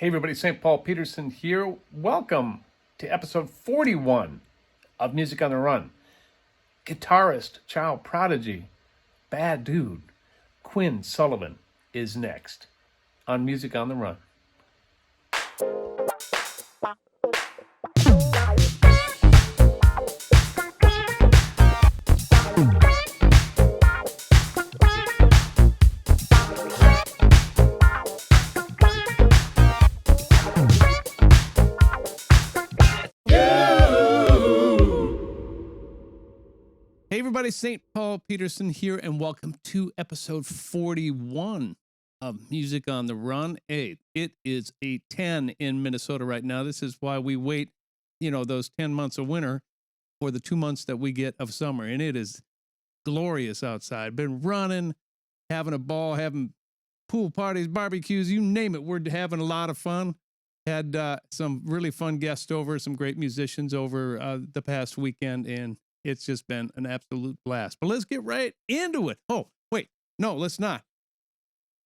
Hey everybody, St. Paul Peterson here. Welcome to episode 41 of Music on the Run. Guitarist, child prodigy, bad dude, Quinn Sullivan is next on Music on the Run. Hey everybody, St. Paul Peterson here, and welcome to episode 41 of Music on the Run. Hey, it is a 10 in Minnesota right now. This is why we wait, those 10 months of winter for the 2 months that we get of summer, and it is glorious outside. Been running, having a ball, having pool parties, barbecues, you name it. We're having a lot of fun. Had some really fun guests over, some great musicians over the past weekend, and it's just been an absolute blast. But let's get right into it. Oh, wait. No, let's not.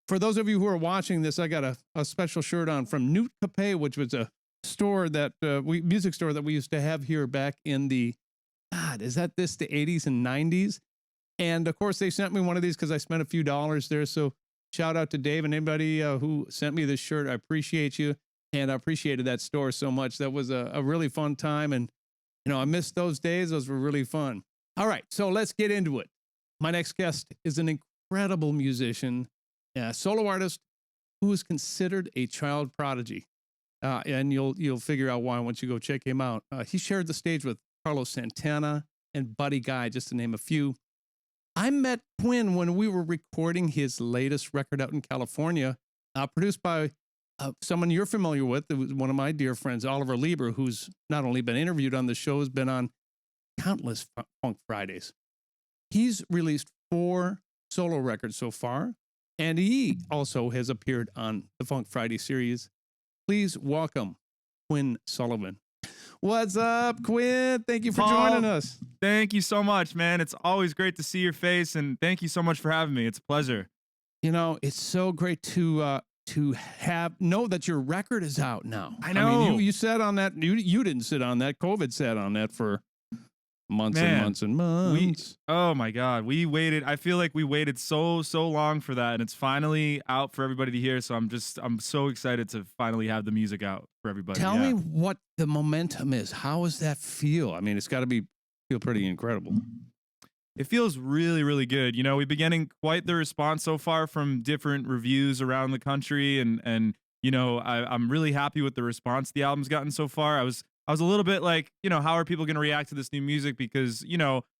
For those of you who are watching this, I got a special shirt on from Newt Capet, which was a store that music store that we used to have here back in the, the 80s and 90s. And of course, they sent me one of these because I spent a few dollars there. So shout out to Dave and anybody who sent me this shirt. I appreciate you. And I appreciated that store so much. That was a really fun time. And I missed those days. Those were really fun. All right, so let's get into it. My next guest is an incredible musician, a solo artist who is considered a child prodigy. And you'll figure out why once you go check him out. He shared the stage with Carlos Santana and Buddy Guy, just to name a few. I met Quinn when we were recording his latest record out in California, produced by someone you're familiar with. It was one of my dear friends, Oliver Lieber, who's not only been interviewed on the show, has been on countless Funk Fridays. He's released 4 solo records so far, and he also has appeared on the Funk Friday series. Please welcome Quinn Sullivan. What's up, Quinn? Thank you for joining us. Thank you so much, man. It's always great to see your face, and thank you so much for having me. It's a pleasure. It's so great to know that your record is out now. I know. I mean, you sat on that. You didn't sit on that. COVID sat on that for months and months and months. Oh my God, we waited. I feel like we waited so long for that, and it's finally out for everybody to hear. So I'm so excited to finally have the music out for everybody. Tell me what the momentum is. How does that feel? I mean, it's got to feel pretty incredible. It feels really, really good. We've been getting quite the response so far from different reviews around the country, and I'm really happy with the response the album's gotten so far. I was a little bit like, how are people going to react to this new music? Because,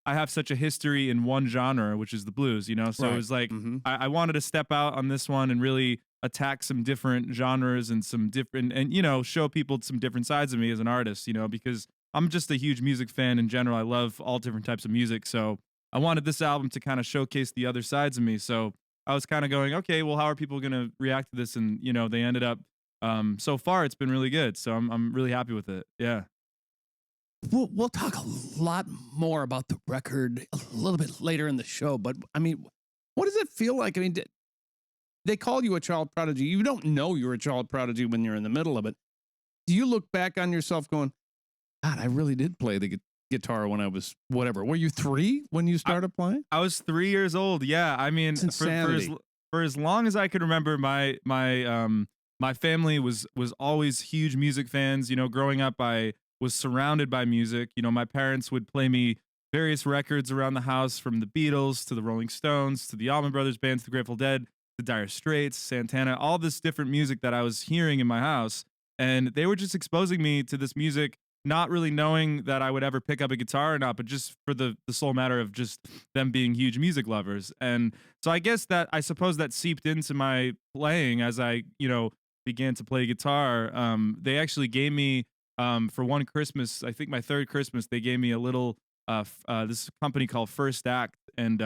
I have such a history in one genre, which is the blues, so right. It was like, I wanted to step out on this one and really attack some different genres and some different, and, show people some different sides of me as an artist, because I'm just a huge music fan in general. I love all different types of music. So I wanted this album to kind of showcase the other sides of me. So I was kind of going, okay, well, how are people going to react to this? And, they ended up, so far it's been really good. So I'm really happy with it. Yeah. We'll talk a lot more about the record a little bit later in the show. But I mean, what does it feel like? I mean, they call you a child prodigy. You don't know you're a child prodigy when you're in the middle of it. Do you look back on yourself going, God, I really did play the guitar when I was whatever. Were you 3 when you started playing? I was 3 years old. Yeah. I mean, for as long as I could remember, my family was always huge music fans. Growing up, I was surrounded by music. My parents would play me various records around the house, from the Beatles to the Rolling Stones to the Allman Brothers bands, the Grateful Dead, the Dire Straits, Santana, all this different music that I was hearing in my house. And they were just exposing me to this music, not really knowing that I would ever pick up a guitar or not, but just for the sole matter of just them being huge music lovers. And so I suppose that seeped into my playing as I, began to play guitar. They actually gave me, for one Christmas, I think my 3rd Christmas, they gave me a little, this company called First Act. And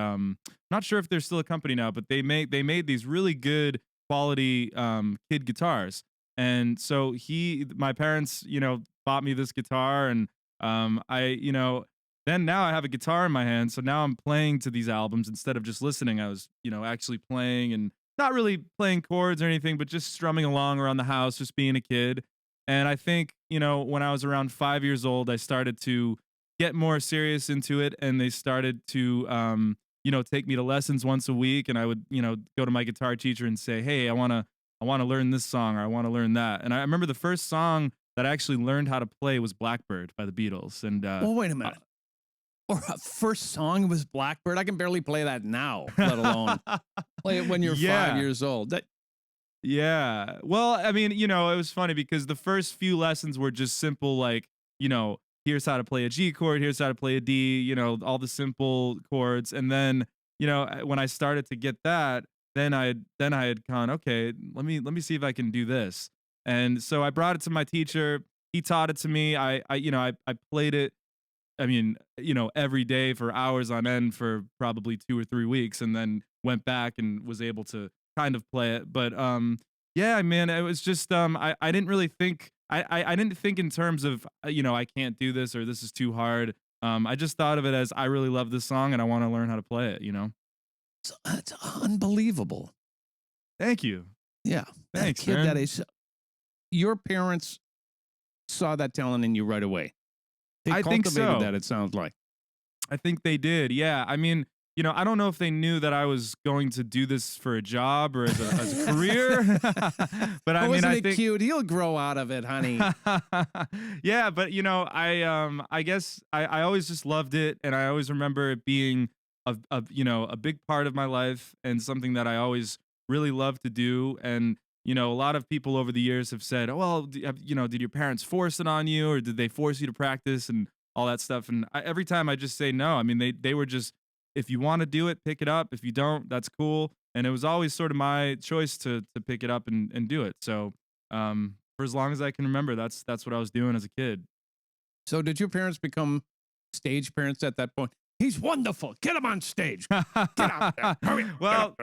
not sure if they're still a company now, but they made these really good quality kid guitars. And so my parents, bought me this guitar, and then now I have a guitar in my hand. So now I'm playing to these albums instead of just listening. I was, actually playing and not really playing chords or anything, but just strumming along around the house, just being a kid. And I think, when I was around 5 years old, I started to get more serious into it, and they started to, take me to lessons once a week, and I would, go to my guitar teacher and say, "Hey, I want to learn this song, or I want to learn that." And I remember the first song that I actually learned how to play was Blackbird by the Beatles. And well, wait a minute. Or first song was Blackbird. I can barely play that now, let alone play it when you're 5 years old. Yeah. Well, I mean, it was funny because the first few lessons were just simple, like, here's how to play a G chord, here's how to play a D, all the simple chords. And then, when I started to get that, then I had gone, okay, let me see if I can do this. And so I brought it to my teacher. He taught it to me. I played it. I mean, every day for hours on end for probably 2 or 3 weeks, and then went back and was able to kind of play it. But yeah, man, it was just I didn't really think I didn't think in terms of I can't do this or this is too hard. I just thought of it as I really love this song and I want to learn how to play it. It's unbelievable. Thank you. Yeah, thanks, kid man. That age. Your parents saw that talent in you right away. They I think so. That, it sounds like. I think they did. Yeah. I mean, I don't know if they knew that I was going to do this for a job or as a career, but I mean, I think cute. He'll grow out of it, honey. Yeah, but I guess I always just loved it, and I always remember it being a big part of my life and something that I always really loved to do. And a lot of people over the years have said, "Oh, well, did your parents force it on you, or did they force you to practice and all that stuff?" And every time I just say no. I mean, they were just, if you want to do it, pick it up. If you don't, that's cool. And it was always sort of my choice to pick it up and do it. So for as long as I can remember, that's what I was doing as a kid. So did your parents become stage parents at that point? He's wonderful. Get him on stage. Get out there. Hurry. Well,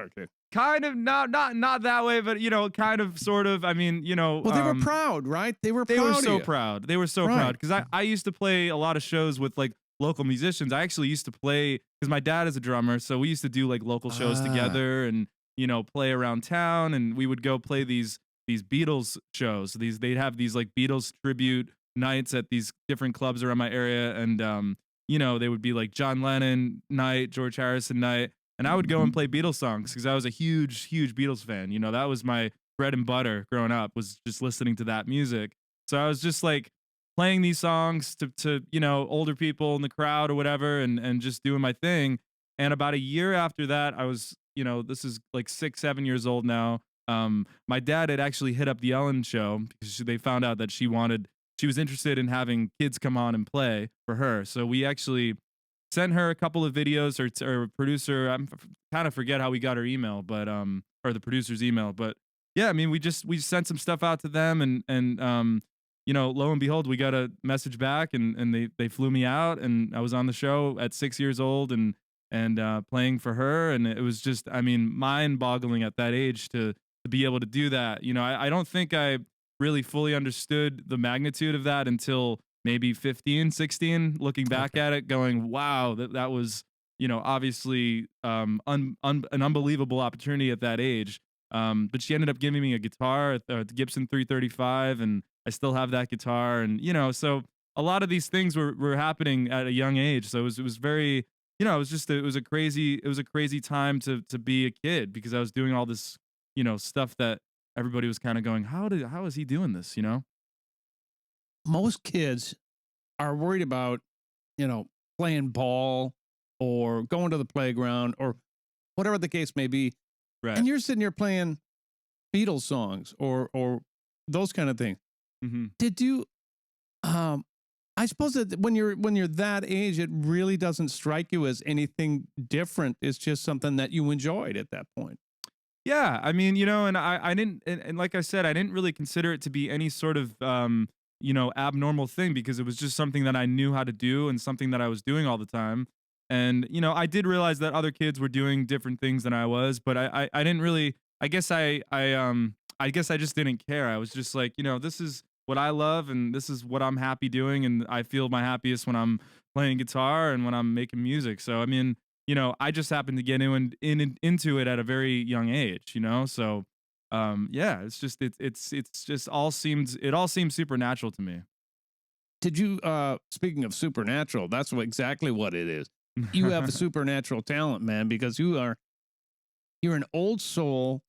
kind of not that way, but kind of, sort of. I mean, well, they were proud, right? They were so proud. They were so proud because I used to play a lot of shows with like local musicians. I actually used to play because my dad is a drummer, so we used to do like local shows together and play around town, and we would go play these Beatles shows. They'd have these like Beatles tribute nights at these different clubs around my area, and they would be like John Lennon night, George Harrison night, and I would go and play Beatles songs because I was a huge Beatles fan. That was my bread and butter growing up, was just listening to that music. So I was just like playing these songs to older people in the crowd or whatever, and just doing my thing. And about a year after that, I was, this is like 6-7 years old now. My dad had actually hit up the Ellen show because they found out that she was interested in having kids come on and play for her. So we actually sent her a couple of videos, or producer, I kind of forget how we got her email, but or the producer's email. But yeah, I mean, we sent some stuff out to them, and lo and behold, we got a message back, and they flew me out, and I was on the show at 6 years old and playing for her. And it was just, I mean, mind-boggling at that age to be able to do that. I don't think I really fully understood the magnitude of that until maybe 15, 16, looking back at it, going, wow, that was, obviously an unbelievable opportunity at that age. But she ended up giving me a guitar, a Gibson 335, and I still have that guitar. And, so a lot of these things were happening at a young age. So it was very, it was a crazy time to be a kid, because I was doing all this, stuff that everybody was kind of going, how is he doing this? Most kids are worried about, playing ball or going to the playground or whatever the case may be. Right. And you're sitting here playing Beatles songs or those kind of things. Mm-hmm. Did you, I suppose that when you're that age, it really doesn't strike you as anything different. It's just something that you enjoyed at that point. Yeah, I mean, and I didn't, and like I said, I didn't really consider it to be any sort of, abnormal thing, because it was just something that I knew how to do and something that I was doing all the time. And, I did realize that other kids were doing different things than I was, but I didn't really, I guess I just didn't care. I was just like, this is what I love and this is what I'm happy doing. And I feel my happiest when I'm playing guitar and when I'm making music. So, I mean, I just happened to get into it at a very young age, so yeah, it's just it all seems supernatural to me. Did you speaking of supernatural, that's exactly what it is. You have a supernatural talent, man, because you're an old soul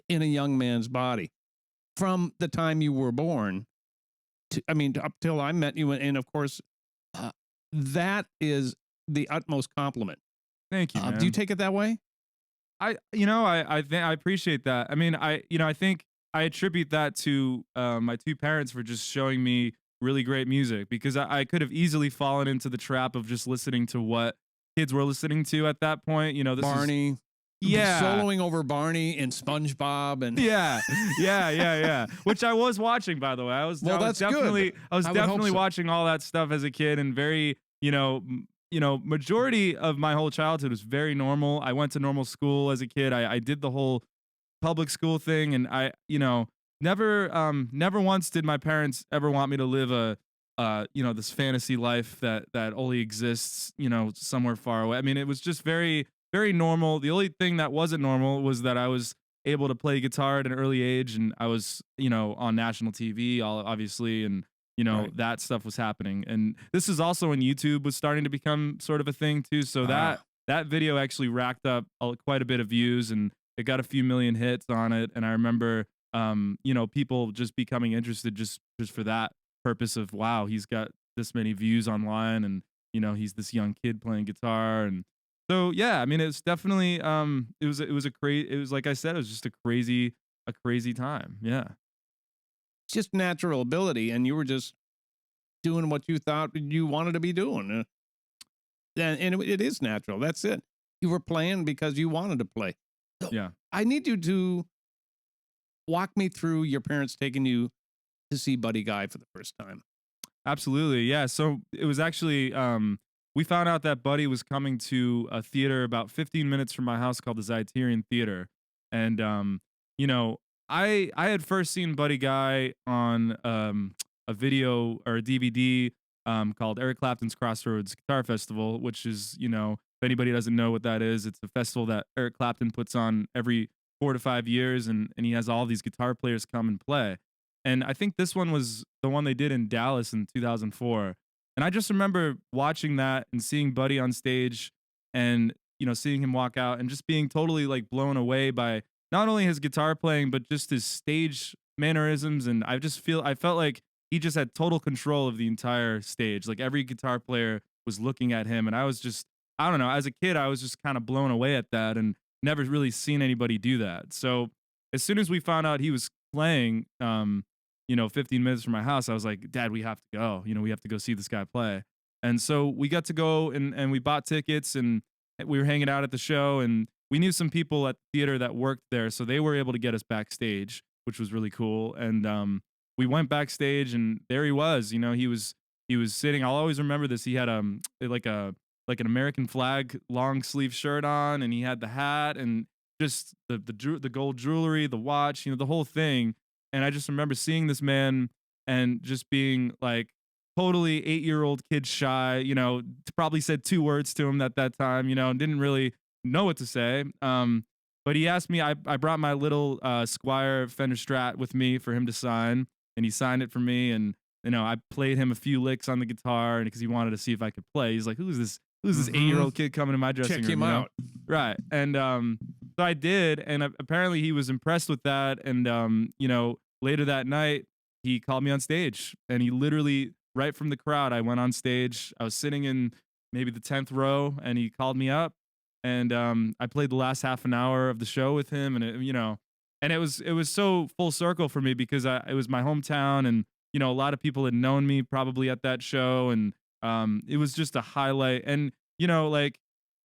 in a young man's body from the time you were born up till I met you. And of course, uh, that is the utmost compliment. Thank you, Do you man. take it that way? I appreciate that. I mean, I think I attribute that to my two parents for just showing me really great music, because I could have easily fallen into the trap of just listening to what kids were listening to at that point. This is Barney, yeah, soloing over Barney and SpongeBob, and yeah. Which I was watching, by the way. well, that's good. I was I would hope definitely so. watching all that stuff as a kid, and very, majority of my whole childhood was very normal. I went to normal school as a kid. I did the whole public school thing, and never once did my parents ever want me to live this fantasy life that only exists, somewhere far away. I mean, it was just very, very normal. The only thing that wasn't normal was that I was able to play guitar at an early age, and I was, on national TV, obviously, and Right. that stuff was happening. And this is also when YouTube was starting to become sort of a thing too. So that video actually racked up quite a bit of views, and it got a few million hits on it. And I remember, people just becoming interested just for that purpose of, wow, he's got this many views online, and he's this young kid playing guitar. And so yeah, I mean, it's definitely it was, like I said, it was just a crazy time. Yeah. It's just natural ability, and you were just doing what you thought you wanted to be doing. And it is natural. That's it. You were playing because you wanted to play. So Yeah. I need you to walk me through your parents taking you to see Buddy Guy for the first time. Absolutely. Yeah. So it was actually, we found out that Buddy was coming to a theater about 15 minutes from my house called the Zyterian Theater. And, I had first seen Buddy Guy on a video or a DVD called Eric Clapton's Crossroads Guitar Festival, which is, if anybody doesn't know what that is, it's a festival that Eric Clapton puts on every 4 to 5 years, and he has all these guitar players come and play. And I think this one was the one they did in Dallas in 2004. And I just remember watching that and seeing Buddy on stage, and, seeing him walk out and just being totally like blown away by not only his guitar playing, but just his stage mannerisms. And I felt like he just had total control of the entire stage. Like every guitar player was looking at him. And I don't know, as a kid, I was just kind of blown away at that, and never really seen anybody do that. So as soon as we found out he was playing, 15 minutes from my house, I was like, Dad, we have to go. We have to go see this guy play. And so we got to go, and we bought tickets, and we were hanging out at the show, and we knew some people at the theater that worked there. So they were able to get us backstage, which was really cool. And we went backstage, and there he was. He was sitting. I'll always remember this. He had like an American flag long sleeve shirt on, and he had the hat, and just the gold jewelry, the watch, the whole thing. And I just remember seeing this man and just being like totally 8-year-old kid shy, probably said 2 words to him at that time, and didn't really know what to say. But he asked me, I brought my little Squire Fender Strat with me for him to sign, and he signed it for me. And, I played him a few licks on the guitar, and because he wanted to see if I could play. He's like, who's this 8-year-old kid coming to my dressing room? Check him out. Right. And so I did, and apparently he was impressed with that. And later that night, he called me on stage, and he literally, right from the crowd, I went on stage. I was sitting in maybe the 10th row, and he called me up, and I played the last half an hour of the show with him. And and it was so full circle for me, because it was my hometown, and a lot of people had known me probably at that show, and it was just a highlight. And like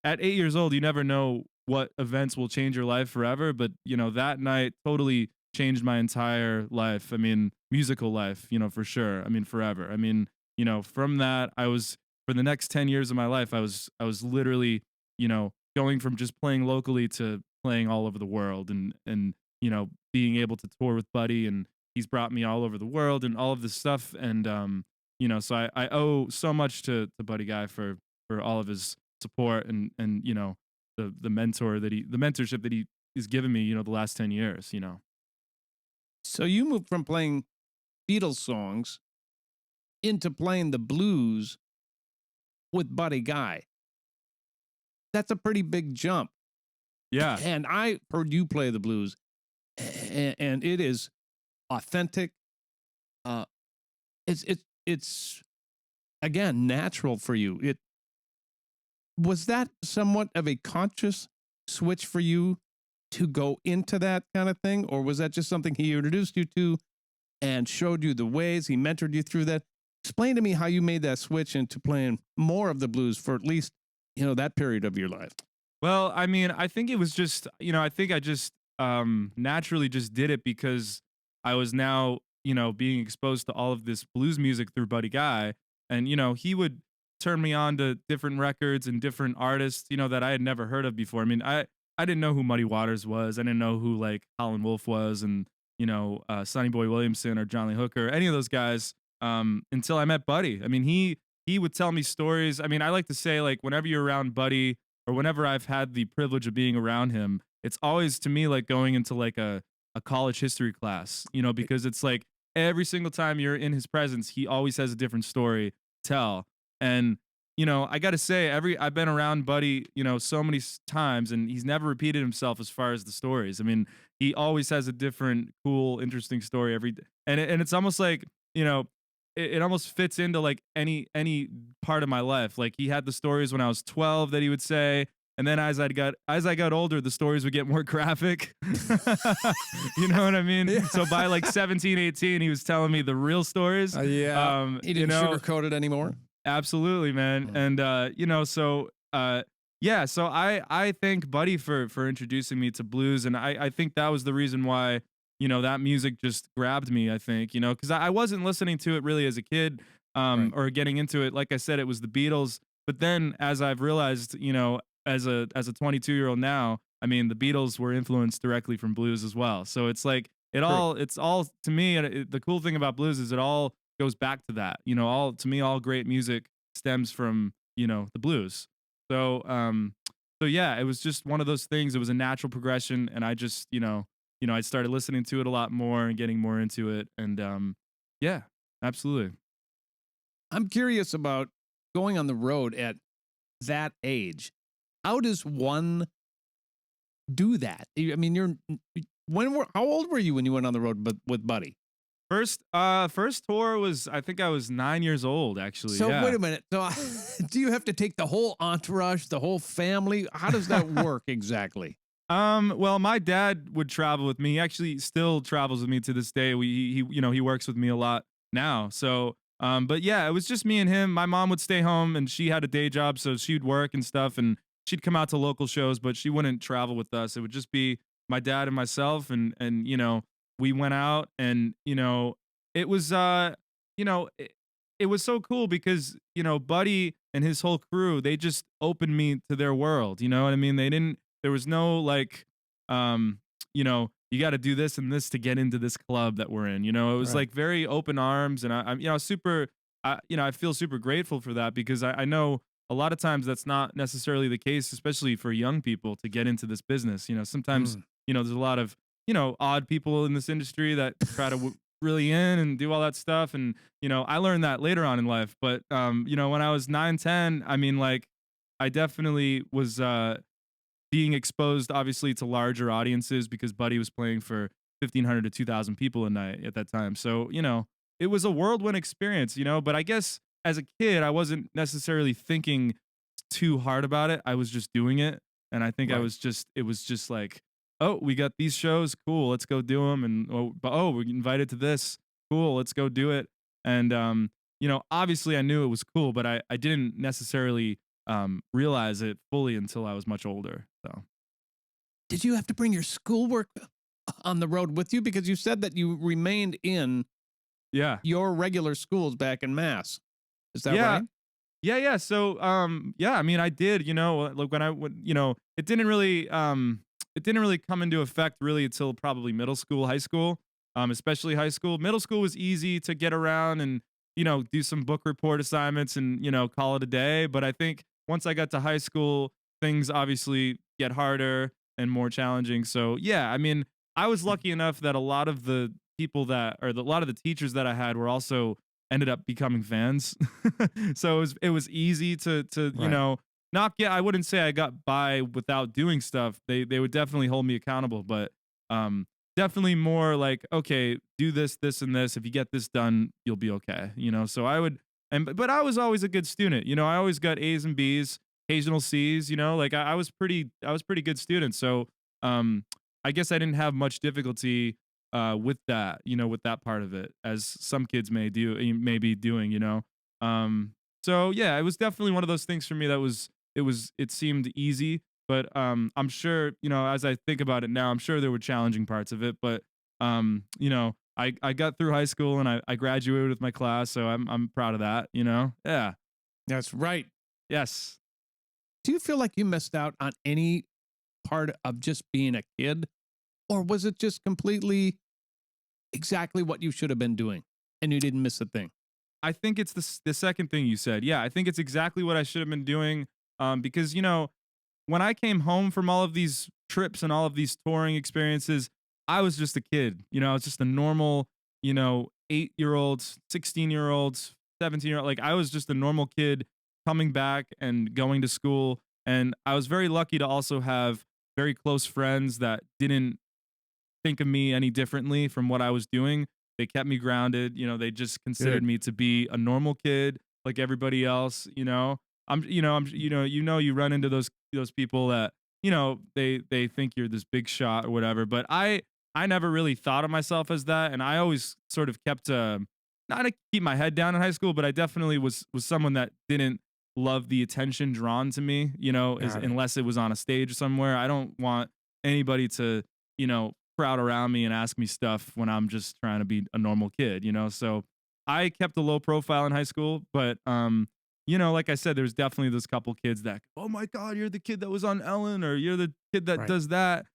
at 8 years old, you never know what events will change your life forever, but that night totally changed my entire life. I mean, musical life, for sure. I mean, forever. I mean, from that, for the next 10 years of my life, I was literally, going from just playing locally to playing all over the world, and being able to tour with Buddy, and he's brought me all over the world and all of this stuff. And so I owe so much to Buddy Guy for all of his support and the mentorship that he has given me, the last 10 years. So you moved from playing Beatles songs into playing the blues with Buddy Guy. That's a pretty big jump. Yeah. And I heard you play the blues, and it is authentic. It's again natural for you. Was that somewhat of a conscious switch for you to go into that kind of thing, or was that just something he introduced you to and showed you the ways, he mentored you through that? Explain to me how you made that switch into playing more of the blues for at least, that period of your life. Well, I mean, I think it was just, I think I just naturally just did it because I was now, being exposed to all of this blues music through Buddy Guy. And, he would turn me on to different records and different artists, that I had never heard of before. I mean, I didn't know who Muddy Waters was. I didn't know who like Howlin' Wolf was and, Sonny Boy Williamson or John Lee Hooker, any of those guys, until I met Buddy. I mean, he would tell me stories. I mean, I like to say, like, whenever you're around Buddy or whenever I've had the privilege of being around him, it's always to me like going into like a college history class, because it's like every single time you're in his presence, he always has a different story to tell. And, I got to say, I've been around Buddy, so many times, and he's never repeated himself as far as the stories. I mean, he always has a different, cool, interesting story every day. And it's almost like, it almost fits into like any part of my life. Like he had the stories when I was 12 that he would say, and then as I got older, the stories would get more graphic. You know what I mean? Yeah. So by like 17, 18, he was telling me the real stories. Yeah. He didn't sugarcoat it anymore. Absolutely, man. And so I thank Buddy for introducing me to blues, and I think that was the reason why that music just grabbed me. I think because I wasn't listening to it really as a kid, Right. or getting into it. Like I said, it was the Beatles. But then as I've realized, as a 22-year-old now, I mean, the Beatles were influenced directly from blues as well. So it's like it's all to me. The cool thing about blues is it all goes back to that. All great music stems from the blues. So yeah, it was just one of those things. It was a natural progression, and I just I started listening to it a lot more and getting more into it, and yeah, absolutely. I'm curious about going on the road at that age. How does one do that? I mean, how old were you when you went on the road with Buddy? First tour was, I think I was 9 years old, actually. So yeah. Wait a minute. So do you have to take the whole entourage, the whole family? How does that work exactly? Well, my dad would travel with me. He actually still travels with me to this day. He works with me a lot now. So, but yeah, it was just me and him. My mom would stay home, and she had a day job, so she'd work and stuff, and she'd come out to local shows, but she wouldn't travel with us. It would just be my dad and myself, and we went out, and it was it was so cool because Buddy and his whole crew, they just opened me to their world. You know what I mean? There was no like you got to do this and this to get into this club that we're in. It was Right. like very open arms, and I'm super I feel super grateful for that, because I know a lot of times that's not necessarily the case, especially for young people to get into this business. Sometimes there's a lot of odd people in this industry that try to really in and do all that stuff, and I learned that later on in life. But when I was 9, 10, I mean, like, I definitely was being exposed obviously to larger audiences because Buddy was playing for 1,500 to 2,000 people a night at that time. So it was a whirlwind experience. But I guess as a kid, I wasn't necessarily thinking too hard about it. I was just doing it, and I think Right. it was just like, oh, we got these shows, cool, let's go do them, and we're invited to this, cool, let's go do it. And obviously I knew it was cool, but I didn't necessarily realize it fully until I was much older. So Did you have to bring your schoolwork on the road with you? Because you said that you remained in your regular schools back in Mass. Is that right? Yeah. So I mean, I did, like when I would, it didn't really come into effect really until probably middle school, high school, especially high school. Middle school was easy to get around and do some book report assignments and call it a day. But I think once I got to high school, things obviously get harder and more challenging. So yeah, I mean, I was lucky enough that a lot of the people that, or a lot of the teachers that I had were also ended up becoming fans. So it was easy to you Right. know, not get, I wouldn't say I got by without doing stuff. They would definitely hold me accountable, but definitely more like, okay, do this, this, and this. If you get this done, you'll be okay. You know, so I would, but I was always a good student. You know, I always got A's and B's, occasional C's. You know, like I was pretty good student. So I guess I didn't have much difficulty with that. You know, with that part of it, as some kids may be doing. You know, so yeah, it was definitely one of those things for me that it seemed easy, but I'm sure, you know, as I think about it now, I'm sure there were challenging parts of it, but you know, I got through high school and I graduated with my class, so I'm proud of that, you know. Yeah. That's right. Yes. Do you feel like you missed out on any part of just being a kid, or was it just completely exactly what you should have been doing and you didn't miss a thing? I think it's the second thing you said. Yeah, I think it's exactly what I should have been doing, because you know, when I came home from all of these trips and all of these touring experiences, I was just a kid. You know, I was just a normal, you know, 8-year-old, 16-year-old, 17-year-old. Like I was just a normal kid coming back and going to school. And I was very lucky to also have very close friends that didn't think of me any differently from what I was doing. They kept me grounded. You know, they just considered Good. me to be a normal kid like everybody else. You run into those people that, you know, they think you're this big shot or whatever. But I never really thought of myself as that, and I always sort of kept not to keep my head down in high school, but I definitely was someone that didn't love the attention drawn to me. You know, Got it. unless it was on a stage somewhere. I don't want anybody to, you know, crowd around me and ask me stuff when I'm just trying to be a normal kid, you know? So I kept a low profile in high school, but you know, like I said, there's definitely those couple kids that, oh my God, you're the kid that was on Ellen, or you're the kid that Right. does that.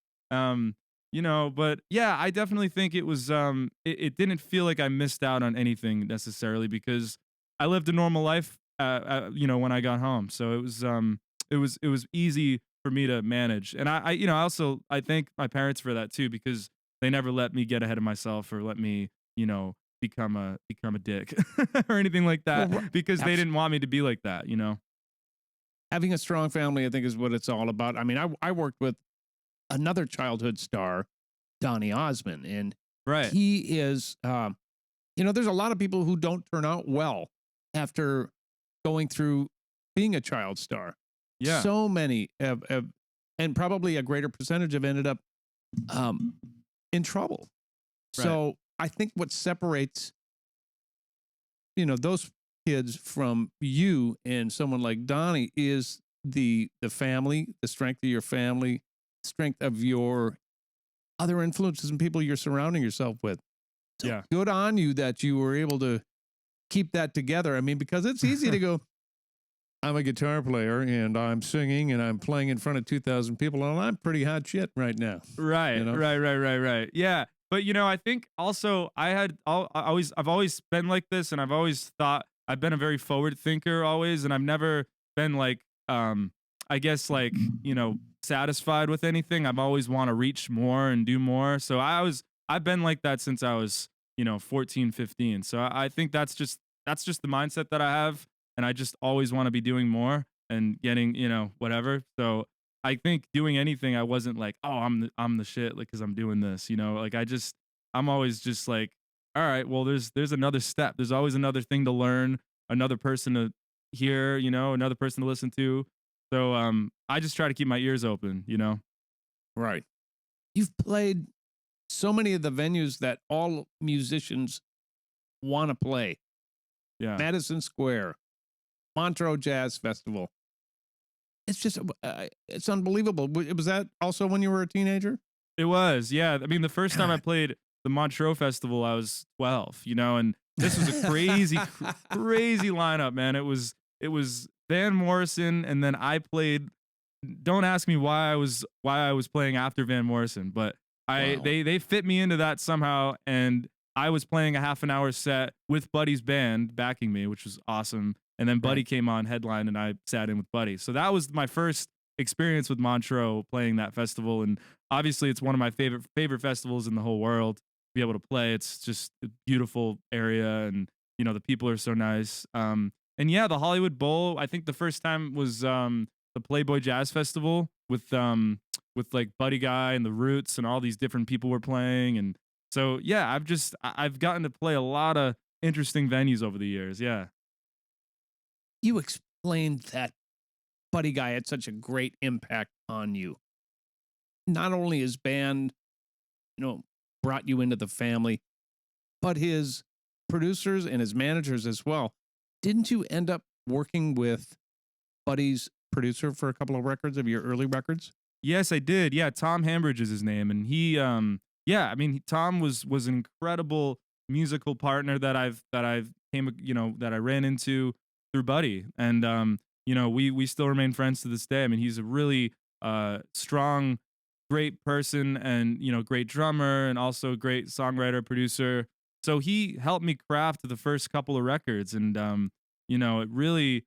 You know, but yeah, I definitely think it was it didn't feel like I missed out on anything necessarily, because I lived a normal life you know, when I got home. So it was easy for me to manage. And I you know, I thank my parents for that too, because they never let me get ahead of myself or let me, you know, become a dick or anything like Well, that, because they didn't want me to be like that, you know. having a strong family, I think, is what it's all about. I mean, I worked with another childhood star, Donny Osmond, and Right. he is, you know, there's a lot of people who don't turn out well after going through being a child star. Yeah. So many have, and probably a greater percentage have ended up um, in trouble. Right. So I think what separates, you know, those kids from you and someone like Donnie is the family, the strength of your family, strength of your other influences and people you're surrounding yourself with. So Yeah. good on you that you were able to keep that together. I mean, because it's easy to go, I'm a guitar player and I'm singing and I'm playing in front of 2,000 people and I'm pretty hot shit right now. Right, You know? right. Yeah, but you know, I think also I've always been like this, and I've always thought I've been a very forward thinker always, and I've never been like, I guess like, you know, satisfied with anything. I've always want to reach more and do more. So I've been like that since I was, you know, 14, 15. So I think that's just the mindset that I have, and I just always want to be doing more and getting, you know, whatever. So I think doing anything, I wasn't like, oh, I'm the shit, like, cause I'm doing this, you know, like I'm always just like, all right, well, there's another step. There's always another thing to learn, another person to hear, you know, another person to listen to. So I just try to keep my ears open, you know. Right. You've played so many of the venues that all musicians want to play. Yeah. Madison Square, Montreux Jazz Festival. It's just, it's unbelievable. Was that also when you were a teenager? It was, yeah. I mean, the first time I played the Montreux Festival, I was 12, you know, and this was a crazy, crazy lineup, man. It was Van Morrison, and then I played. Don't ask me why I was playing after Van Morrison, but Wow. they fit me into that somehow, and I was playing a half an hour set with Buddy's band backing me, which was awesome. and then Buddy Right. came on headline, and I sat in with Buddy. So that was my first experience with Montreux playing that festival, and obviously it's one of my favorite festivals in the whole world to be able to play. It's just a beautiful area, and the people are so nice. And yeah, the Hollywood Bowl, I think the first time was the Playboy Jazz Festival with like Buddy Guy and the Roots and all these different people were playing. And so yeah, I've gotten to play a lot of interesting venues over the years. Yeah. You explained that Buddy Guy had such a great impact on you. Not only his band, brought you into the family, but his producers and his managers as well. Didn't you end up working with Buddy's producer for a couple of records of your early records? Yes, I did. Yeah, Tom Hambridge is his name, and Tom was an incredible musical partner that I ran into through Buddy, and we still remain friends to this day. I mean, he's a really strong, great person, and great drummer, and also great songwriter, producer. So he helped me craft the first couple of records, and it really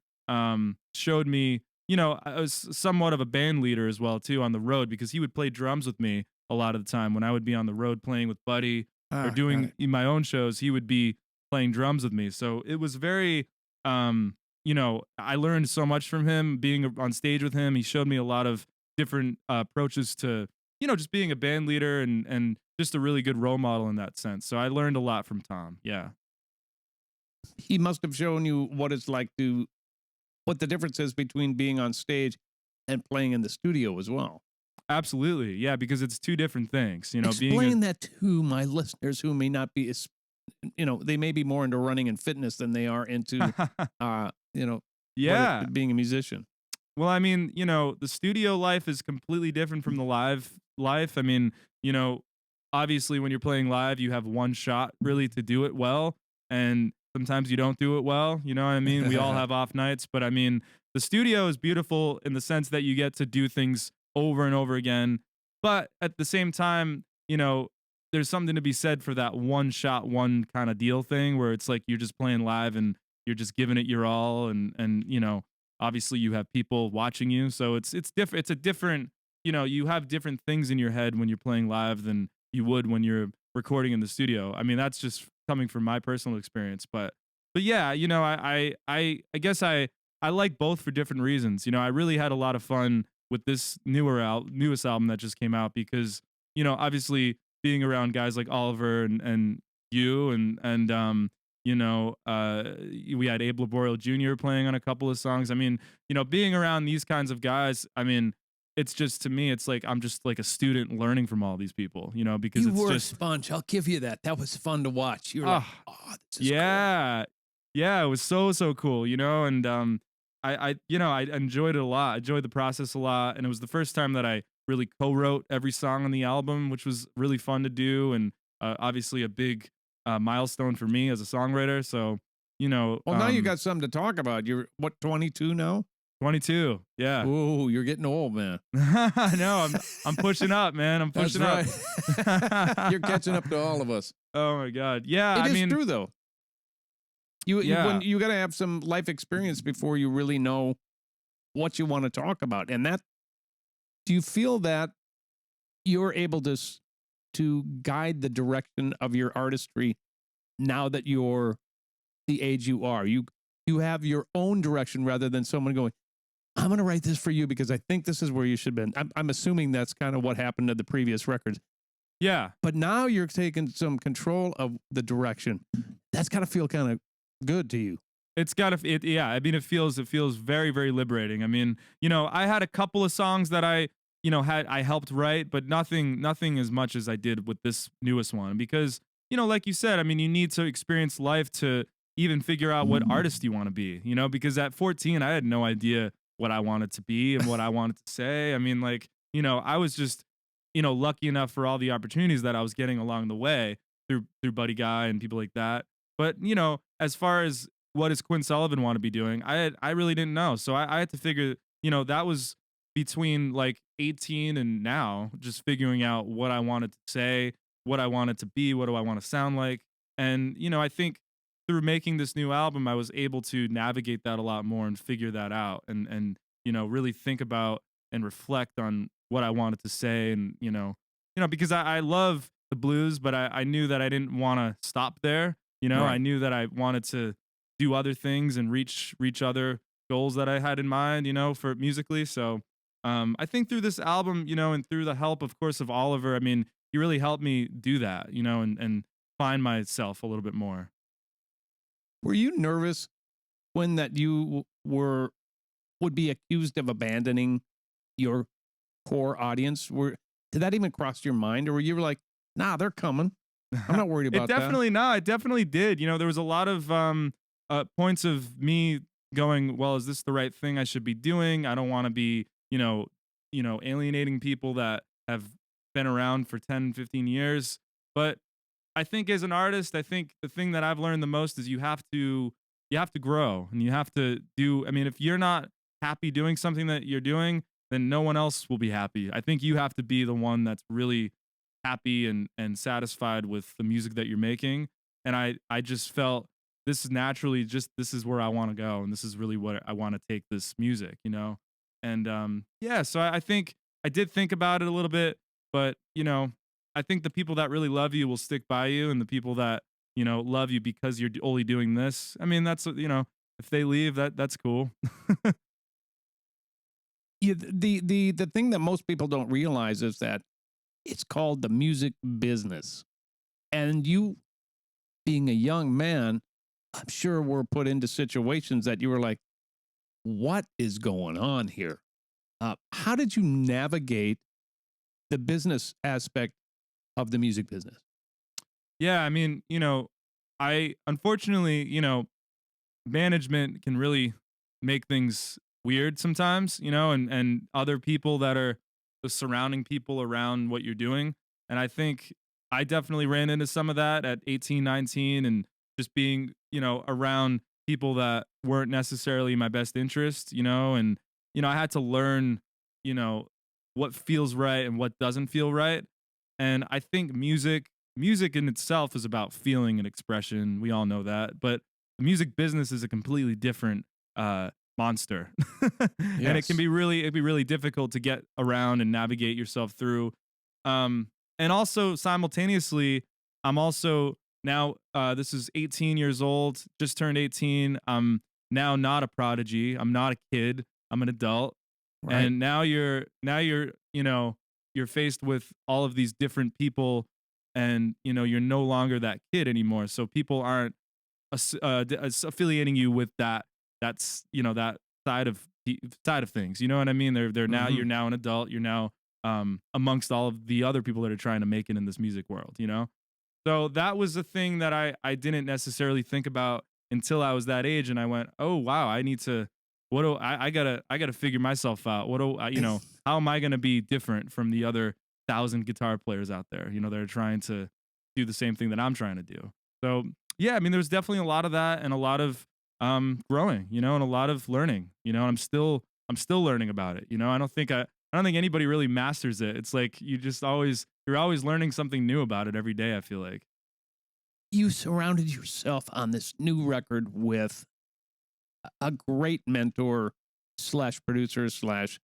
showed me. I was somewhat of a band leader as well too on the road, because he would play drums with me a lot of the time when I would be on the road playing with Buddy or doing my own shows. He would be playing drums with me, so it was very I learned so much from him being on stage with him. He showed me a lot of different approaches to just being a band leader, and just a really good role model in that sense. So I learned a lot from Tom. Yeah. He must have shown you what the difference is between being on stage and playing in the studio as well. Absolutely. Yeah, because it's two different things. Explain that to my listeners who may not be they may be more into running and fitness than they are into yeah, being a musician. Well, I mean, the studio life is completely different from the live life. I mean, obviously when you're playing live, you have one shot really to do it well, and sometimes you don't do it well. You know what I mean? We all have off nights, but I mean, the studio is beautiful in the sense that you get to do things over and over again. But at the same time, there's something to be said for that one shot, one kind of deal thing where it's like you're just playing live and you're just giving it your all. And obviously you have people watching you. So it's different. It's a different, you have different things in your head when you're playing live than you would when you're recording in the studio. I mean, that's just coming from my personal experience, but yeah, I guess I like both for different reasons. I really had a lot of fun with this newest album that just came out because, obviously being around guys like Oliver and you and we had Abe Laboriel Jr. playing on a couple of songs. I mean, being around these kinds of guys, I mean, it's just, to me, it's like I'm just like a student learning from all these people, because you it's were just a sponge. I'll give you that. That was fun to watch. You were like, oh, this is yeah, cool. Yeah, it was so cool, and I enjoyed it a lot. I enjoyed the process a lot, and it was the first time that I really co-wrote every song on the album, which was really fun to do, and obviously a big milestone for me as a songwriter. So, well, now you got something to talk about. You're 22 now? 22. Yeah. Ooh, you're getting old, man. I know. I'm pushing up, man. I'm pushing up. You're catching up to all of us. Oh my God. Yeah. It is true though. You got to have some life experience before you really know what you want to talk about. And do you feel that you're able to guide the direction of your artistry now that you're the age you are? You have your own direction rather than someone going, I'm going to write this for you because I think this is where you should have been. I'm assuming that's kind of what happened to the previous records. Yeah. But now you're taking some control of the direction. That's got to feel kind of good to you. It's got to, yeah. I mean, it feels very, very liberating. I mean, I had a couple of songs that I helped write, but nothing as much as I did with this newest one because, like you said, I mean, you need to experience life to even figure out what artist you want to be, because at 14, I had no idea what I wanted to be and what I wanted to say. I mean, like, I was just, lucky enough for all the opportunities that I was getting along the way through Buddy Guy and people like that. But, as far as what does Quinn Sullivan want to be doing, I really didn't know. So I had to figure, that was between like 18 and now, just figuring out what I wanted to say, what I wanted to be, what do I want to sound like. And, I think through making this new album, I was able to navigate that a lot more and figure that out, and really think about and reflect on what I wanted to say, and because I love the blues, but I knew that I didn't want to stop there. I Right. knew that I wanted to do other things and reach other goals that I had in mind, for musically. So I think through this album, and through the help, of course, of Oliver, I mean, he really helped me do that, and find myself a little bit more. Were you nervous when that you would be accused of abandoning your core audience? Did that even cross your mind, or were you like, nah, they're coming? I'm not worried about It definitely did. There was a lot of points of me going, well, is this the right thing I should be doing? I don't want to be, alienating people that have been around for 10, 15 years. But I think as an artist, I think the thing that I've learned the most is you have to grow, and you have to do, I mean, if you're not happy doing something that you're doing, then no one else will be happy. I think you have to be the one that's really happy and satisfied with the music that you're making. And I just felt this is naturally just, this is where I want to go, and this is really what I want to take this music, And yeah, so I think I did think about it a little bit, but I think the people that really love you will stick by you, and the people that love you because you're only doing this, I mean, that's if they leave, that's cool. Yeah, the thing that most people don't realize is that it's called the music business. And you, being a young man, I'm sure were put into situations that you were like, what is going on here? How did you navigate the business aspect of the music business? Yeah, I mean, I unfortunately, management can really make things weird sometimes, and other people that are the surrounding people around what you're doing. And I think I definitely ran into some of that at 18, 19, and just being, around people that weren't necessarily my best interest, and I had to learn, what feels right and what doesn't feel right. And I think music in itself is about feeling and expression. We all know that, but the music business is a completely different monster. And Yes. it'd be really difficult to get around and navigate yourself through. And also simultaneously, I'm also now this is 18 years old, just turned 18. I'm now not a prodigy. I'm not a kid. I'm an adult. Right. And now you're faced with all of these different people, and you're no longer that kid anymore. So people aren't affiliating you with that's that side of things. You know what I mean? They're now, you're now an adult. You're now amongst all of the other people that are trying to make it in this music world. So that was a thing that I didn't necessarily think about until I was that age, and I went, oh wow, I need to. What do I gotta figure myself out? What do I, how am I gonna be different from the other 1,000 guitar players out there? That are trying to do the same thing that I'm trying to do. So yeah, I mean, there's definitely a lot of that, and a lot of growing, and a lot of learning. And I'm still learning about it. I don't think anybody really masters it. It's like you're always learning something new about it every day, I feel like. You surrounded yourself on this new record with a great mentor slash producer slash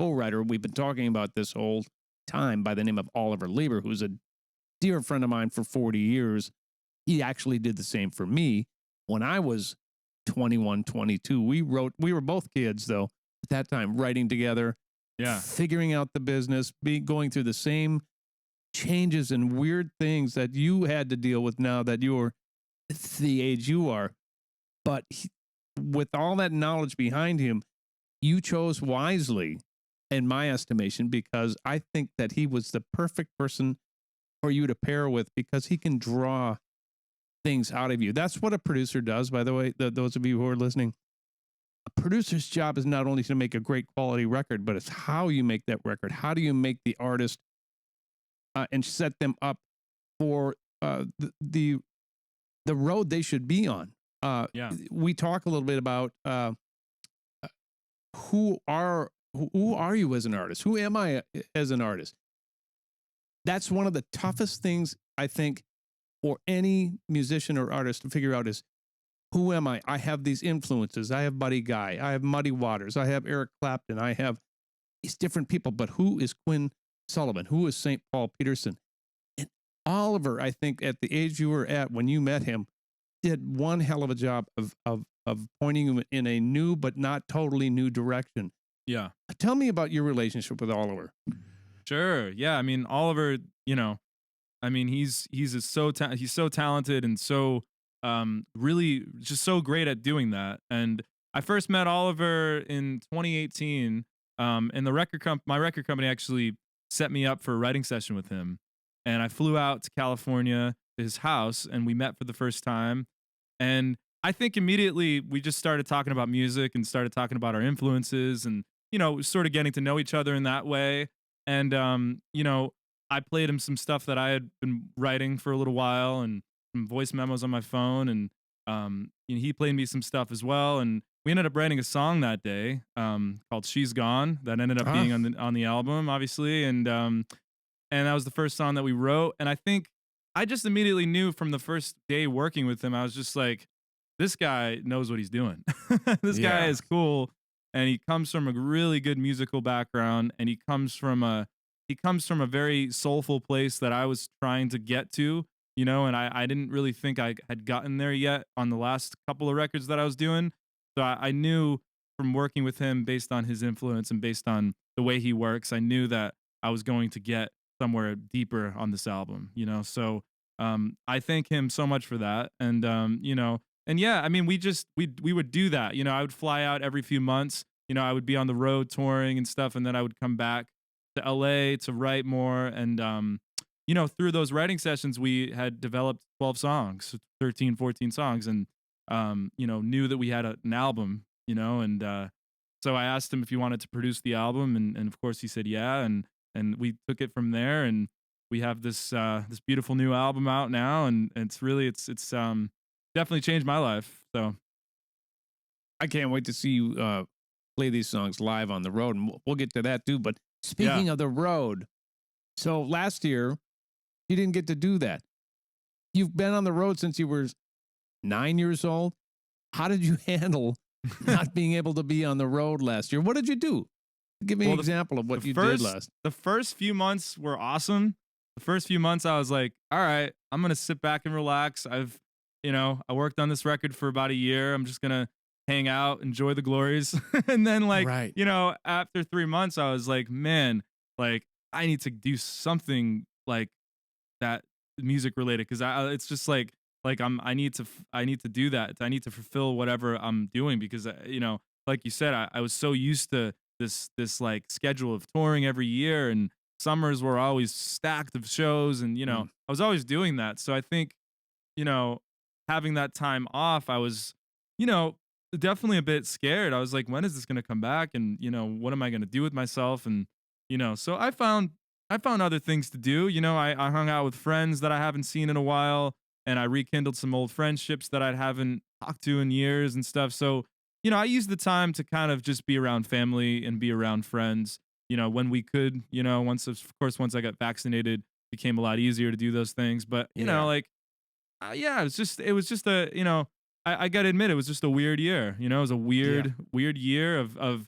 co-writer. We've been talking about this whole time by the name of Oliver Lieber, who's a dear friend of mine for 40 years. He actually did the same for me when I was 21, 22. We were both kids though at that time, writing together, figuring out the business, going through the same changes and weird things that you had to deal with now that you're the age you are. But with all that knowledge behind him, you chose wisely, in my estimation, because I think that he was the perfect person for you to pair with, because he can draw things out of you. That's what a producer does, by the way, those of you who are listening. A producer's job is not only to make a great quality record, but it's how you make that record. How do you make the artist and set them up for the road they should be on? We talk a little bit about who are you as an artist? Who am I as an artist? That's one of the toughest things, I think, for any musician or artist to figure out is, who am I? I have these influences. I have Buddy Guy. I have Muddy Waters. I have Eric Clapton. I have these different people. But who is Quinn Sullivan? Who is St. Paul Peterson? And Oliver, I think at the age you were at when you met him, did one hell of a job of pointing him in a new but not totally new direction. Yeah. Tell me about your relationship with Oliver. Sure. Yeah. I mean, Oliver, he's so talented and so really just so great at doing that. And I first met Oliver in 2018. And my record company actually set me up for a writing session with him. And I flew out to California to his house and we met for the first time. And I think immediately we just started talking about music and started talking about our influences and, sort of getting to know each other in that way. And, I played him some stuff that I had been writing for a little while and some voice memos on my phone. And, he played me some stuff as well. And we ended up writing a song that day, called She's Gone that ended up being on the album, obviously. And that was the first song that we wrote. And I think I just immediately knew from the first day working with him, I was just like, this guy knows what he's doing. This guy is cool. And he comes from a really good musical background. And he comes from a very soulful place that I was trying to get to, and I didn't really think I had gotten there yet on the last couple of records that I was doing. So I knew from working with him based on his influence and based on the way he works, I knew that I was going to get somewhere deeper on this album, So I thank him so much for that. And, and yeah, I mean, we would do that. I would fly out every few months, I would be on the road touring and stuff. And then I would come back to LA to write more. And, through those writing sessions, we had developed 12 songs, 13, 14 songs. And, knew that we had an album, and so I asked him if he wanted to produce the album, and of course he said yeah, and we took it from there, and we have this beautiful new album out now, and it's definitely changed my life. So I can't wait to see you play these songs live on the road, and we'll get to that too. But speaking of the road, so last year you didn't get to do that. You've been on the road since you were 9 years old. How did you handle not being able to be on the road last year? What did you do? Give me an example of what you did last. The first few months were awesome. The first few months I was like, all right, I'm going to sit back and relax. I worked on this record for about a year. I'm just going to hang out, enjoy the glories. And then after 3 months, I was like, man, I need to do something like that music related. Cause it's just I need to do that. I need to fulfill whatever I'm doing because, like you said, I was so used to this schedule of touring every year, and summers were always stacked of shows, and, I was always doing that. So I think, having that time off, I was, definitely a bit scared. I was like, when is this going to come back? And, what am I going to do with myself? And, so I found other things to do. I hung out with friends that I haven't seen in a while. And I rekindled some old friendships that I haven't talked to in years and stuff. So, I used the time to kind of just be around family and be around friends, when we could, once I got vaccinated, it became a lot easier to do those things. But, it was just I got to admit, it was just a weird year. It was a weird year of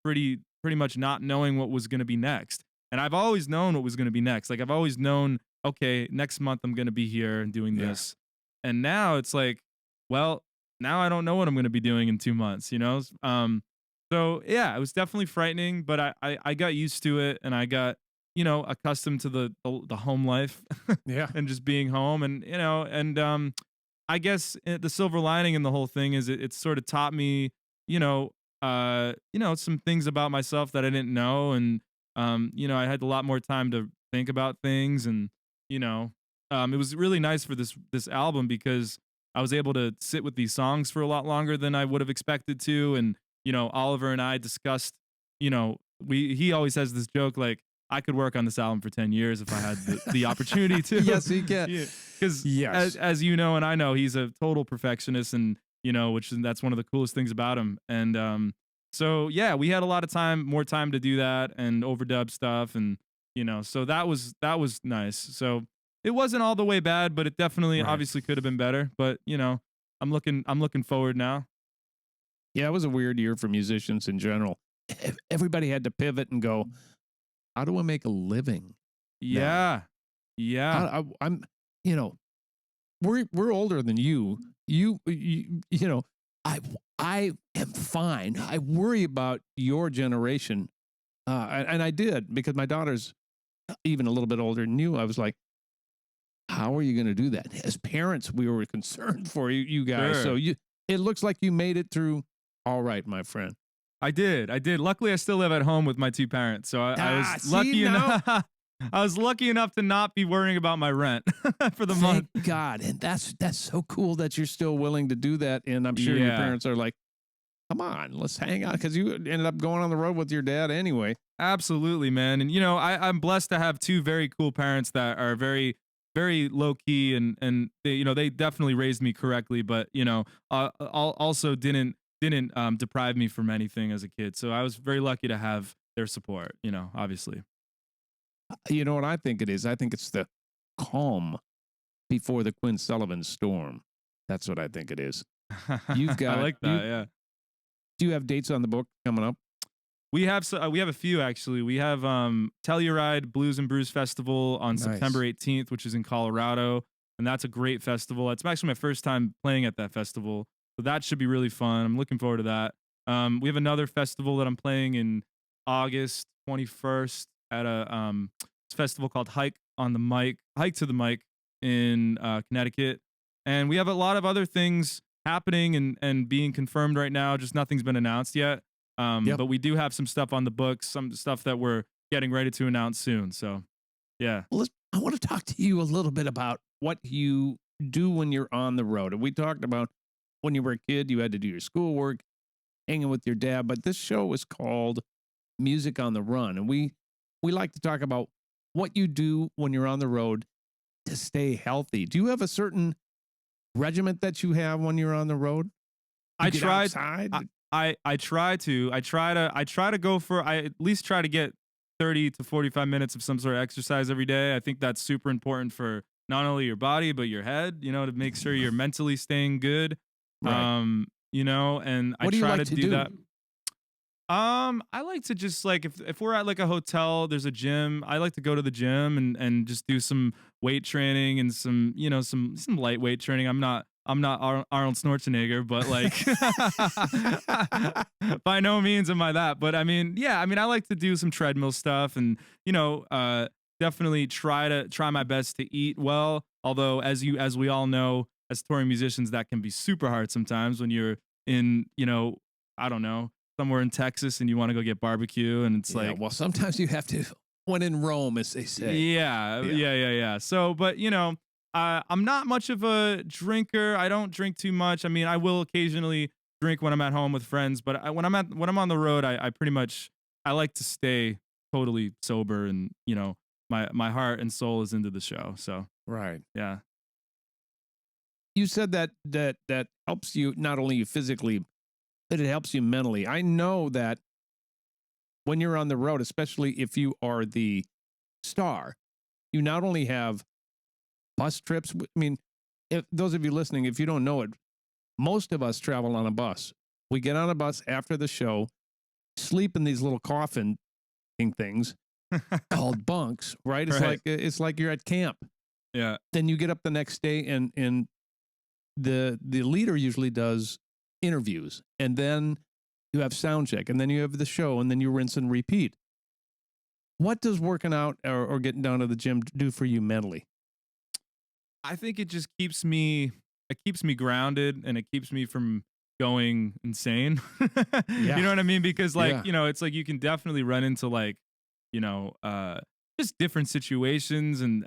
pretty much not knowing what was going to be next. And I've always known what was going to be next. I've always known, okay, next month I'm going to be here and doing this. And now it's like, well, now I don't know what I'm going to be doing in 2 months, So yeah, it was definitely frightening, but I got used to it, and I got, accustomed to the home life and just being home. And, I guess the silver lining in the whole thing is it sort of taught me, some things about myself that I didn't know. And, I had a lot more time to think about things, and, it was really nice for this album because I was able to sit with these songs for a lot longer than I would have expected to. And, Oliver and I discussed, he always has this joke, like, I could work on this album for 10 years if I had the opportunity to. Yes, he can. Because as you know, and I know, he's a total perfectionist, and, that's one of the coolest things about him. And, so yeah, we had a lot of more time to do that and overdub stuff. And, so that was nice. So it wasn't all the way bad, but it definitely obviously could have been better. But, I'm looking forward now. Yeah, it was a weird year for musicians in general. Everybody had to pivot and go, how do I make a living? Yeah. Now? Yeah. I'm, you know, we're older than you. You know, I am fine. I worry about your generation. And I did, because my daughter's even a little bit older than you. I was like, how are you going to do that? As parents, we were concerned for you guys. Sure. So it looks like you made it through all right, my friend. I did. Luckily, I still live at home with my two parents, so I was lucky enough. I was lucky enough to not be worrying about my rent for the month. Thank God, and that's so cool that you're still willing to do that. And I'm sure your parents are like, "Come on, let's hang out," because you ended up going on the road with your dad anyway. Absolutely, man. And I'm blessed to have two very cool parents that are very, very low key, and they definitely raised me correctly, but also didn't deprive me from anything as a kid. So I was very lucky to have their support. Obviously. You know what I think it is? I think it's the calm before the Quinn Sullivan storm. That's what I think it is. You've got. I like that. Yeah. Do you have dates on the book coming up? We have a few actually. We have Telluride Blues and Brews Festival on September 18th, which is in Colorado, and that's a great festival. It's actually my first time playing at that festival, so that should be really fun. I'm looking forward to that. We have another festival that I'm playing in August 21st at a festival called Hike to the Mic in Connecticut, and we have a lot of other things happening and being confirmed right now. Just nothing's been announced yet. But we do have some stuff on the books, some stuff that we're getting ready to announce soon. So, yeah. Well, I want to talk to you a little bit about what you do when you're on the road. And we talked about when you were a kid, you had to do your schoolwork, hanging with your dad. But this show is called Music on the Run. And we like to talk about what you do when you're on the road to stay healthy. Do you have a certain regiment that you have when you're on the road? I try to go for, I at least try to get 30 to 45 minutes of some sort of exercise every day. I think that's super important for not only your body, but your head, to make sure you're mentally staying good. Right. And I try to do that. I like to just if we're at like a hotel, there's a gym. I like to go to the gym and just do some weight training and some lightweight training. I'm not Arnold Schwarzenegger, but by no means am I that. But I like to do some treadmill stuff and definitely try my best to eat well. Although as we all know, as touring musicians, that can be super hard sometimes when you're in I don't know, somewhere in Texas and you want to go get barbecue and it's well, sometimes you have to, when in Rome, as they say. Yeah. So, but I'm not much of a drinker. I don't drink too much. I mean, I will occasionally drink when I'm at home with friends, but when I'm on the road, I pretty much, I like to stay totally sober and, my heart and soul is into the show. So, right. Yeah. You said that helps you, not only you physically, but it helps you mentally. I know that when you're on the road, especially if you are the star, you not only have bus trips. I mean, if those of you listening, if you don't know it, most of us travel on a bus. We get on a bus after the show, sleep in these little coffin things called bunks, right? It's like you're at camp. Yeah. Then you get up the next day and the leader usually does interviews, and then you have sound check, and then you have the show, and then you rinse and repeat. What does working out or getting down to the gym do for you mentally? I think it just keeps me grounded and it keeps me from going insane. Yeah. You know what I mean? Because it's like you can definitely run into just different situations and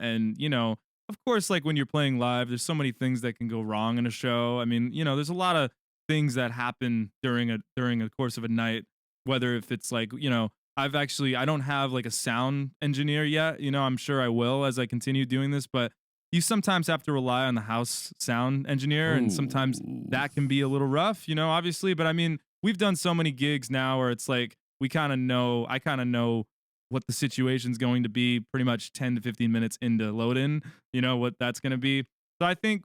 of course, like when you're playing live, there's so many things that can go wrong in a show. I mean, there's a lot of things that happen during a course of a night, whether if it's I don't have like a sound engineer yet. I'm sure I will as I continue doing this, but you sometimes have to rely on the house sound engineer, and sometimes that can be a little rough, obviously. But I mean, we've done so many gigs now where it's like I kind of know what the situation's going to be pretty much 10 to 15 minutes into load in, what that's going to be. So I think,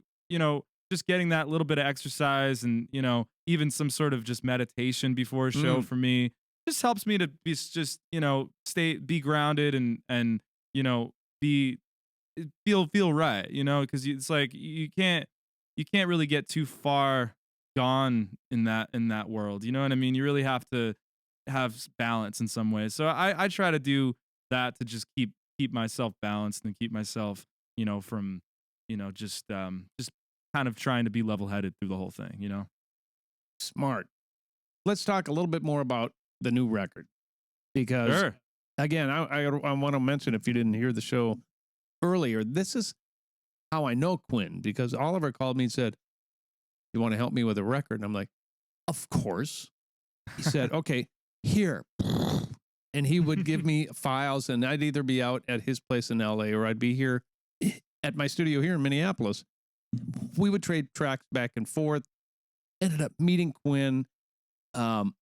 just getting that little bit of exercise and, even some sort of just meditation before a show for me just helps me to be grounded and, be feel right, because it's like you can't really get too far gone in that world. You know what I mean? You really have to have balance in some ways. So I try to do that to just keep myself balanced and keep myself, from, just kind of trying to be level headed through the whole thing. Smart. Let's talk a little bit more about the new record because, Sure. again, I want to mention, if you didn't hear the show earlier, this is how I know Quinn, because Oliver called me and said, "You want to help me with a record?" And I'm like, "Of course." He said, "Okay, here." And he would give me files, and I'd either be out at his place in LA or I'd be here at my studio here in Minneapolis. We would trade tracks back and forth. Ended up meeting Quinn. I'm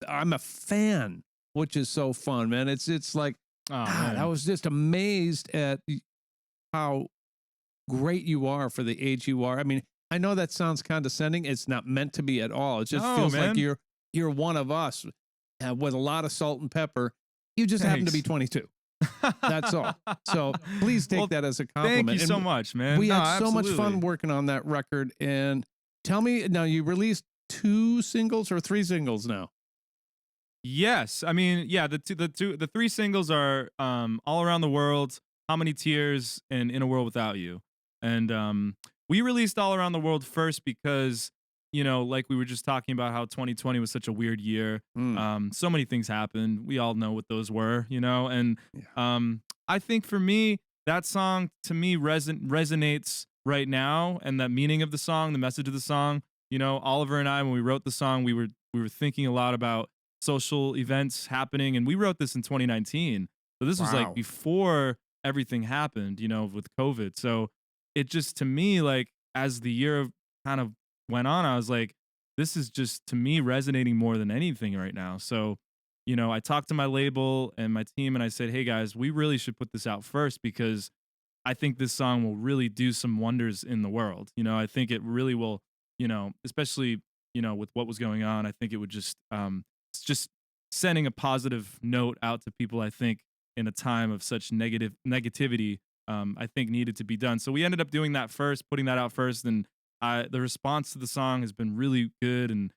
a fan, which is so fun, man. It's like, man. I was just amazed at how great you are for the age you are. I mean, I know that sounds condescending. It's not meant to be at all. It just feels like you're one of us with a lot of salt and pepper. You just happen to be 22. That's all. So please take that as a compliment. Thank you so much, man. We had so much fun working on that record. And tell me, now you released 2 singles or 3 singles now? Yes. I mean, yeah, the 3 singles are All Around the World, How Many Tears, and In a World Without You. And we released All Around the World first because, like we were just talking about how 2020 was such a weird year. So many things happened. We all know what those were, and I think for me, that song to me resonates right now, and that meaning of the song, the message of the song. Oliver and I, when we wrote the song, we were thinking a lot about social events happening, and we wrote this in 2019. So this was like before everything happened, with COVID. So it just, to me, like, as the year kind of went on, I was like, this is just, to me, resonating more than anything right now. So, I talked to my label and my team and I said, hey guys, we really should put this out first because I think this song will really do some wonders in the world. I think it really will, especially, with what was going on. I think it would just sending a positive note out to people, I think, in a time of such negativity, I think needed to be done. So we ended up doing that first, putting that out first. And the response to the song has been really good. And,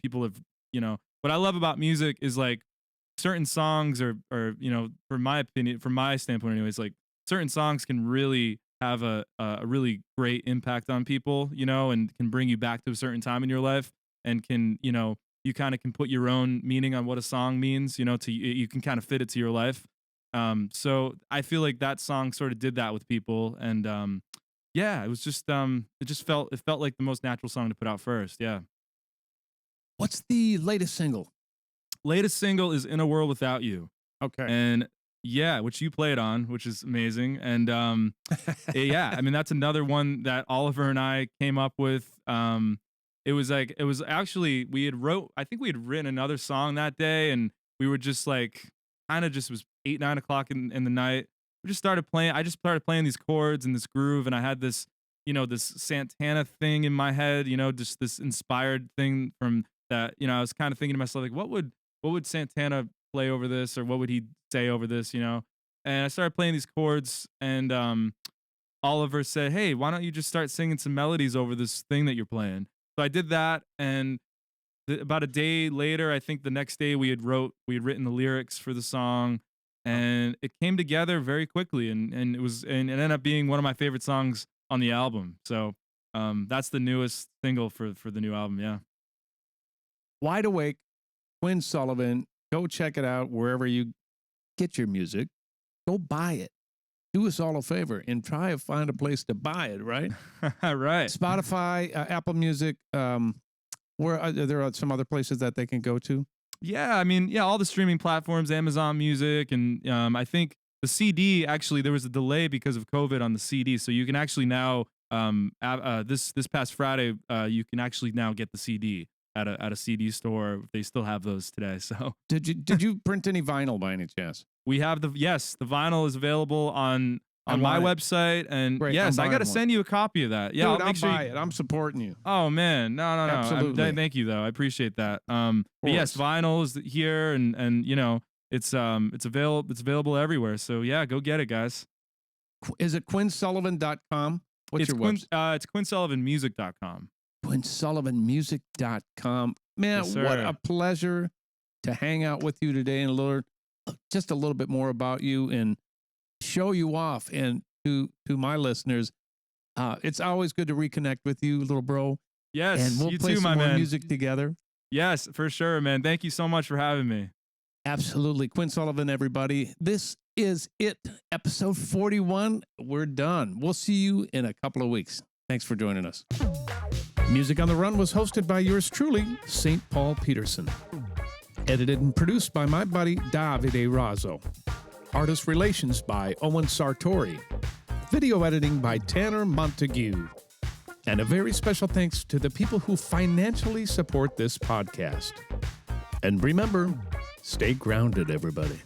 people have, what I love about music is like certain songs are, from my opinion, from my standpoint anyways, like certain songs can really have a really great impact on people, and can bring you back to a certain time in your life and can, you kind of can put your own meaning on what a song means, you can kind of fit it to your life. So I feel like that song sort of did that with people. And, yeah, it was just, it felt like the most natural song to put out first. Yeah. What's the latest single? Latest single is In a World Without You. Okay. And yeah, which you played on, which is amazing. And, yeah, I mean, that's another one that Oliver and I came up with. It was actually, I think we had written another song that day, and we were just like, kind of just was 8, 9 o'clock in the night. I just started playing these chords and this groove, and I had this, this Santana thing in my head, just this inspired thing from that, I was kind of thinking to myself, like, what would Santana play over this, or what would he say over this, And I started playing these chords, and Oliver said, hey, why don't you just start singing some melodies over this thing that you're playing? So I did that, and about a day later, I think the next day we had written the lyrics for the song, and it came together very quickly, and it ended up being one of my favorite songs on the album. So that's the newest single for the new album. Yeah. Wide Awake, Quinn Sullivan. Go check it out wherever you get your music. Go buy it. Do us all a favor and try to find a place to buy it, right? Right. Spotify, Apple Music. Where are there some other places that they can go to? Yeah, I mean, yeah, all the streaming platforms, Amazon Music, and I think the CD, actually, there was a delay because of COVID on the CD, so you can actually now, this past Friday, you can actually now get the CD at a CD store. They still have those today. So did you print any vinyl by any chance? We have the vinyl is available on on my website. And Great, yes, I got to send you a copy of that. Yeah, dude, I'll buy it. I'm supporting you. Oh man, no. Absolutely. Thank you though. I appreciate that. But yes, vinyl is here, and you know it's available everywhere. So yeah, go get it, guys. Is it QuinnSullivan.com? What's your website? It's QuinnSullivanMusic.com. QuinnSullivanMusic.com. Man, yes, what a pleasure to hang out with you today and learn just a little bit more about you and show you off. And to my listeners, it's always good to reconnect with you, little bro. Yes, and we'll you play too, some my more man. music together. Yes, for sure, man. Thank you so much for having me. Absolutely. Quinn Sullivan, everybody. This is it. Episode 41. We're done. We'll see you in a couple of weeks. Thanks for joining us. Music on the Run was hosted by yours truly, St. Paul Peterson. Edited and produced by my buddy, Davide Raso. Artist relations by Owen Sartori. Video editing by Tanner Montague. And a very special thanks to the people who financially support this podcast. And remember, stay grounded, everybody.